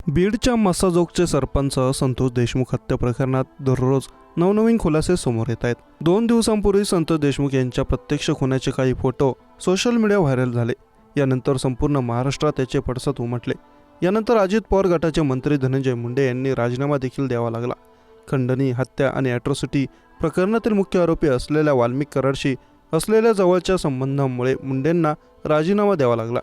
बीडच्या मस्साजोगचे सरपंच संतोष देशमुख हत्या प्रकरणात दररोज नवनवीन खुलासे समोर येत आहेत। 2 दिवसांपूर्वी संतोष देशमुख यांच्या प्रत्यक्ष खुनाचे काही फोटो सोशल मीडिया व्हायरल झाले। यानंतर संपूर्ण महाराष्ट्रात याचे पडसाद उमटले। यानंतर अजित पवार गटाचे मंत्री धनंजय मुंडे यांनी राजीनामा देखील द्यावा लागला। खंडणी हत्या आणि ॲट्रॉसिटी प्रकरणातील मुख्य आरोपी असलेल्या वाल्मिक कराडशी असलेल्या जवळच्या संबंधांमुळे मुंडेंना राजीनामा द्यावा लागला।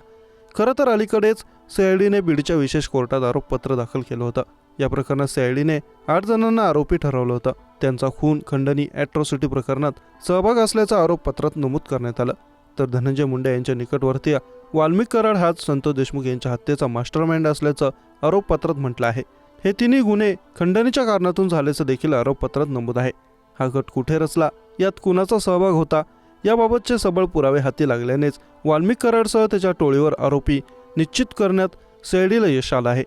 खरं तर अलीकडेच सीआयडीने बीडच्या विशेष कोर्टात आरोपपत्र दाखल केलं होतं। या प्रकरणात सीआयडीने 8 जणांना आरोपी ठरवलं होतं। त्यांचा खून, खंडणी, ॲट्रॉसिटी प्रकरणात सहभाग असल्याचं आरोपपत्रात नमूद करण्यात आलं। तर धनंजय मुंडे यांच्या निकटवर्तीय वाल्मिक कराड हाच संतोष देशमुख यांच्या हत्येचा मास्टरमाइंड असल्याचं आरोपपत्रात म्हटलं आहे। हे तिन्ही गुन्हे खंडणीच्या कारणातून झाल्याचं देखील आरोपपत्रात नमूद आहे। हा गट कुठे रचला, यात कुणाचा सहभाग होता, याबाबतचे सबळ पुरावे हाती लागल्यानेच वाल्मिक कराडसह त्याच्या टोळीवर आरोपी निश्चित करण्यात सीआयडीला यश आलं आहे।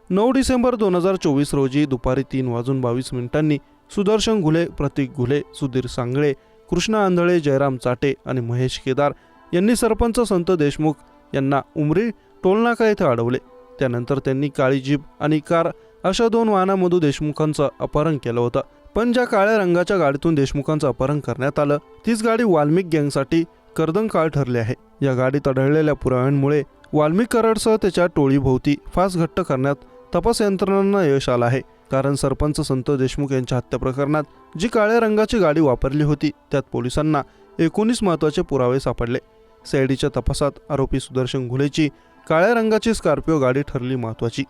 9 डिसेंबर 2024 रोजी दुपारी 3:22 सुदर्शन घुले, प्रतीक घुले, सुधीर सांगळे, कृष्णा आंधळे, जयराम चाटे आणि महेश केदार यांनी सरपंच संतोष देशमुख यांना उमरी टोलनाका येथे अडवले। त्यानंतर त्यांनी काळी जीप आणि कार अशा 2 वाहनांमधून देशमुखांचं अपहरण केलं होतं। पण ज्या काळ्या रंगाच्या गाडीतून देशमुखांचं अपहरण करण्यात आलं, तीच गाडी वाल्मिक गँगसाठी कर्दनकाळ ठरली आहे। या गाडीत आढळलेल्या पुराव्यांमुळे वाल्मिक कराडसह त्याच्या टोळीभोवती फास घट्ट करण्यात तपास यंत्रणांना यश आलं आहे। कारण सरपंच संतोष देशमुख यांच्या हत्या प्रकरणात जी काळ्या रंगाची गाडी वापरली होती, त्यात पोलिसांना 19 महत्त्वाचे पुरावे सापडले। सीआयडीच्या तपासात आरोपी सुदर्शन घुलेची काळ्या रंगाची स्कॉर्पिओ गाडी ठरली महत्त्वाची।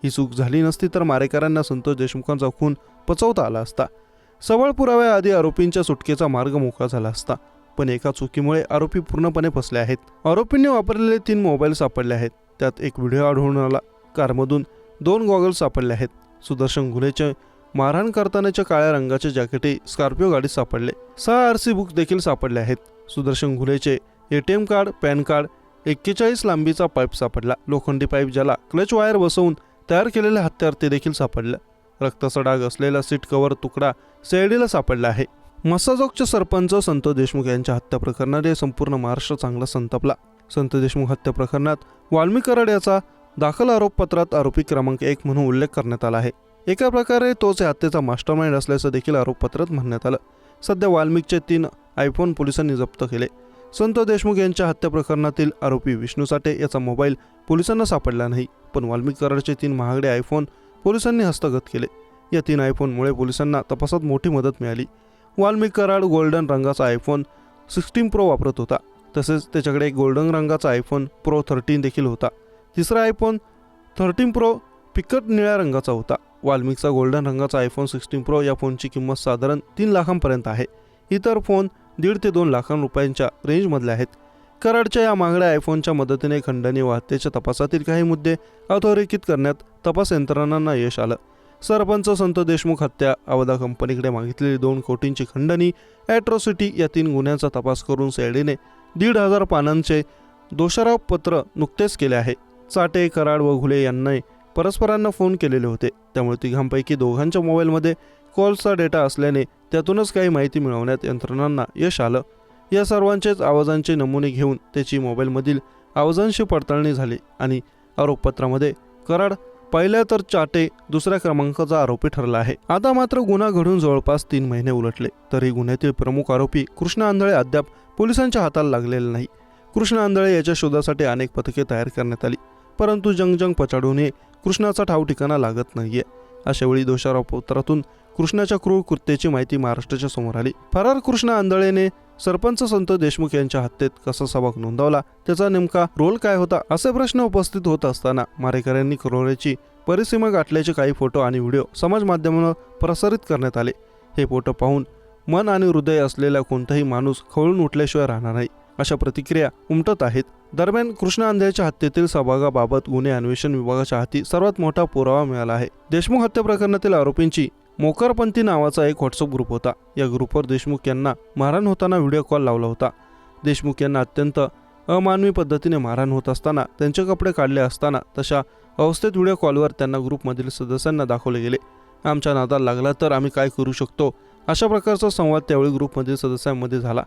ही चूक झाली नसती तर मारेकऱ्यांना संतोष देशमुखांचा खून पचवता आला असता। सबळ पुराव्याआधी आरोपींच्या सुटकेचा मार्ग मोकळा झाला असता। पण एका चुकीमुळे आरोपी पूर्णपणे फसले आहेत। आरोपींनी वापरलेले 3 मोबाईल सापडले आहेत। त्यात एक व्हिडिओ आढळून आला। कारमधून 2 गॉगल्स सापडले आहेत। सुदर्शन घुलेचे मारहाण करतानाच्या काळ्या जॅकेट जॅकेटही स्कॉर्पिओ गाडीत सापडले। 6 आरसी बुक देखील सापडले आहेत। सुदर्शन घुलेचे एटीएम कार्ड, पॅन कार्ड, 41 लांबीचा पाईप सापडला। लोखंडी पाईप ज्याला क्लच वायर बसवून तयार केलेले हत्यार ते देखील सापडलं। रक्ताचा डाग असलेला सीट कव्हर तुकडा सीआयडीला सापडला आहे। मस्साजोगचे सरपंच संतोष देशमुख यांच्या हत्या प्रकरणाने संपूर्ण महाराष्ट्र चांगला संतापला। संतोष देशमुख हत्या प्रकरणात वाल्मिक कराड याचा दाखल आरोपपत्रात आरोपी क्रमांक 1 म्हणून उल्लेख करण्यात आला आहे। एका प्रकारे तोच हत्येचा मास्टरमाइंड असल्याचं देखील आरोपपत्रात म्हणण्यात आलं। सध्या वाल्मिकचे 3 आयफोन पोलिसांनी जप्त केले। संतोष देशमुख यांच्या हत्या प्रकरणातील आरोपी विष्णू साठे याचा मोबाईल पोलिसांना सापडला नाही, पण वाल्मिक कराडचे 3 महागडे आयफोन पोलिसांनी हस्तगत केले। या 3 आयफोनमुळे पोलिसांना तपासात मोठी मदत मिळाली। वाल्मिक कराड गोल्डन रंगाचा आयफोन 16 प्रो वापरत होता। तसेच त्याच्याकडे एक गोल्डन रंगाचा आयफोन प्रो 13 देखील होता। तिसरा आयफोन 13 प्रो फिकट निळ्या रंगाचा होता। वाल्मिकचा गोल्डन रंगाचा आयफोन 16 प्रो या फोनची किंमत साधारण 3 लाखांपर्यंत आहे। इतर फोन 1.5 ते 2 लाख रुपयांच्या रेंजमधले आहेत। कराडच्या या महागड्या आयफोनच्या मदतीने खंडणी व हत्येच्या तपासातील काही मुद्दे अधोरेखित करण्यात तपास यंत्रणांना यश आलं। सरपंच संतोष देशमुख हत्या, अवधा कंपनीकडे मागितलेली 2 कोटींची खंडणी, ॲट्रॉसिटी या 3 गुन्ह्यांचा तपास करून सीआयडीने 1,500 पानांचे दोषारोप पत्र नुकतेच केले आहे। चाटे, कराड व घुले यांनी परस्परांना फोन केलेले होते, त्यामुळे तिघांपैकी दोघांच्या मोबाईलमध्ये कॉल्सचा डेटा असल्याने त्यातूनच काही माहिती मिळवण्यात यंत्रणांना यश आलं। या सर्वांचेच आवाजांचे नमुने घेऊन त्याची मोबाईलमधील आवाजांशी पडताळणी झाली आणि आरोपपत्रामध्ये कराड पहिल्या तर चाटे दुसऱ्या क्रमांकाचा आरोपी ठरला आहे। आता मात्र गुन्हा घडून जवळपास 3 महिने उलटले तरी गुन्ह्यातील प्रमुख आरोपी कृष्णा आंधळे अद्याप पोलिसांच्या हाताला लागलेला नाही। कृष्णा आंधळे याच्या शोधासाठी अनेक पथके तयार करण्यात आली, परंतु जंग पछाडूनही कृष्णाचा ठाव ठिकाणा लागत नाहीये। अशावेळी दोषारोपपत्रातून कृष्णाच्या क्रूर कृत्याची माहिती महाराष्ट्राच्या समोर आली। फरार कृष्णा आंधळेने सरपंच संतोष देशमुख यांच्या हत्येत कसा सहभाग नोंदवला, त्याचा नेमका रोल काय होता, असे प्रश्न उपस्थित होत असताना मारेकऱ्यांनी क्रूरतेची परिसीमा गाठल्याचे काही फोटो आणि व्हिडिओ समाज माध्यमांवर प्रसारित करण्यात आले। हे फोटो पाहून मन आणि हृदय असलेला कोणताही माणूस खवळून उठल्याशिवाय राहणार नाही, अशा प्रतिक्रिया उमटत आहेत। दरम्यान कृष्णा आंधळेच्या हत्येतील सहभागाबाबत गुन्हे अन्वेषण विभागाच्या हाती सर्वात मोठा पुरावा मिळाला आहे। देशमुख हत्या प्रकरणातील आरोपींची मोकरपंथी नावाचा एक व्हॉट्सअप ग्रुप होता। या ग्रुपवर देशमुख यांना मारहाण होताना व्हिडिओ कॉल लावला होता। देशमुख यांना अत्यंत अमानवी पद्धतीने मारहाण होत असताना, त्यांचे कपडे काढले असताना तशा अवस्थेत व्हिडिओ कॉलवर त्यांना ग्रुपमधील सदस्यांना दाखवले गेले। आमच्या नादाला लागला तर आम्ही काय करू शकतो, अशा प्रकारचा संवाद त्यावेळी ग्रुपमधील सदस्यांमध्ये झाला।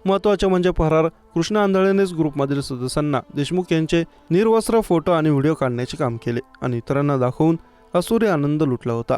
महत्त्वाचे म्हणजे फरार कृष्णा आंधळेनेच ग्रुपमधील सदस्यांना देशमुख यांचे निर्वस्त्र फोटो आणि व्हिडिओ काढण्याचे काम केले आणि इतरांना दाखवून असुरी आनंद लुटला होता।